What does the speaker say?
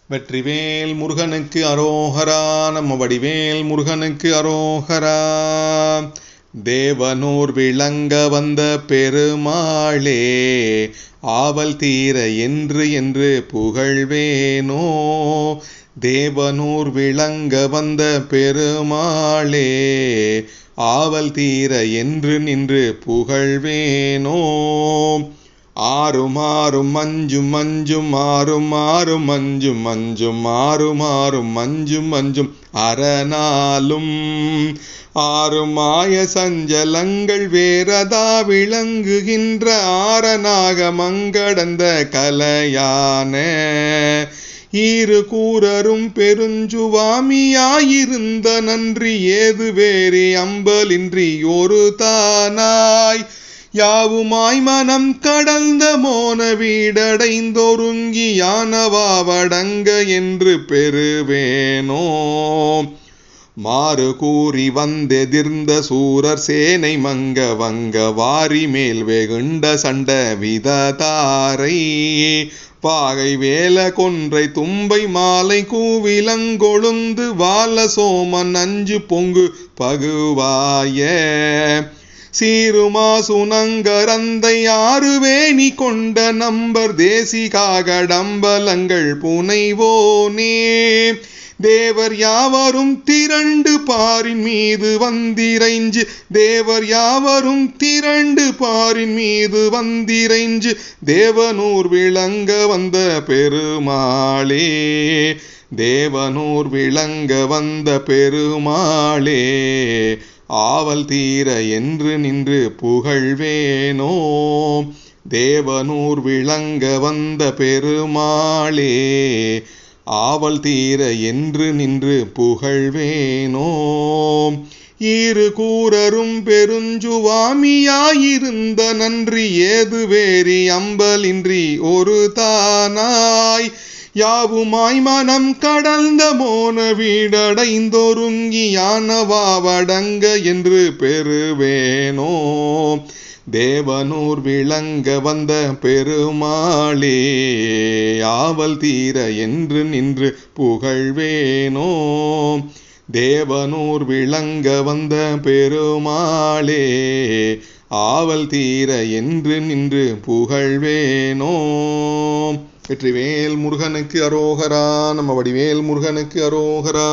வெற்றிவேல் முருகனுக்கு அரோகரா. நம்ம வடிவேல் முருகனுக்கு அரோகரா. தேவனூர் விளங்க வந்த பெருமாளே, ஆவல் தீர என்று என்று புகழ்வேனோ. தேவனூர் விளங்க வந்த பெருமாளே, ஆவல் தீர என்று நின்று புகழ்வேனோ. ஆறும் ஆறும் மஞ்சும் மஞ்சும் ஆறும் ஆறும் மஞ்சும் மஞ்சும் ஆறும் ஆறும் மஞ்சும் மஞ்சும் அரணாலும் ஆறும் மாய சஞ்சலங்கள் வேறதா விளங்குகின்ற ஆரனாக மங்கடந்த கலையான ஈறு கூறரும் பெருஞ்சுவாமியாயிருந்த நன்றி ஏது வேறே அம்பலின்றி ஒரு தானாய் யாவுமாய் மனம் கடந்த மோன வீடடைந்தொருங்கி யானவாவடங்க என்று பெறுவேனோ. மாறு கூறி வந்தெதிர்ந்த சூரர் சேனை மங்க வங்க வாரி மேல் வெகுண்ட சண்ட விததாரை பாகை வேல கொன்றை தும்பை மாலை கூவிலங்கொழுந்து வால சோமன் அஞ்சு பொங்கு பகுவாய சீருமா சுனங்கரந்தை ஆறுவேணி கொண்ட நம்பர் தேசிகாகடம்பலங்கள் புனைவோனே. தேவர் யாவரும் திரண்டு பாரின் மீது வந்திரைஞ்சு தேவர் யாவரும் திரண்டு பாரின் மீது வந்திரைஞ்சு தேவனூர் விளங்க வந்த பெருமாளே. தேவனூர் விளங்க வந்த பெருமாளே, ஆவல் தீர என்று நின்று புகழ்வேனோ. தேவனூர் விளங்க வந்த பெருமாளே, ஆவல் தீர என்று நின்று புகழ்வேனோ. ஈறு கூறரும் பெருஞ்சுவாமியாயிருந்த நன்றி ஏது வேறி அம்பலின்றி ஒரு தானாய் யாவுமாய் மனம் கடந்த மோன வீடடைந்தொருங்கி யானவாவடங்க என்று பெறுவேனோ. தேவனூர் விளங்க வந்த பெருமாளே, ஆவல் தீர என்று நின்று புகழ்வேனோ. தேவனூர் விளங்க வந்த பெருமாளே, ஆவல் தீர என்று நின்று புகழ்வேனோ. வெற்றிவேல் முருகனுக்கு அரோகரா. நம்ம வடிவேல் முருகனுக்கு அரோகரா.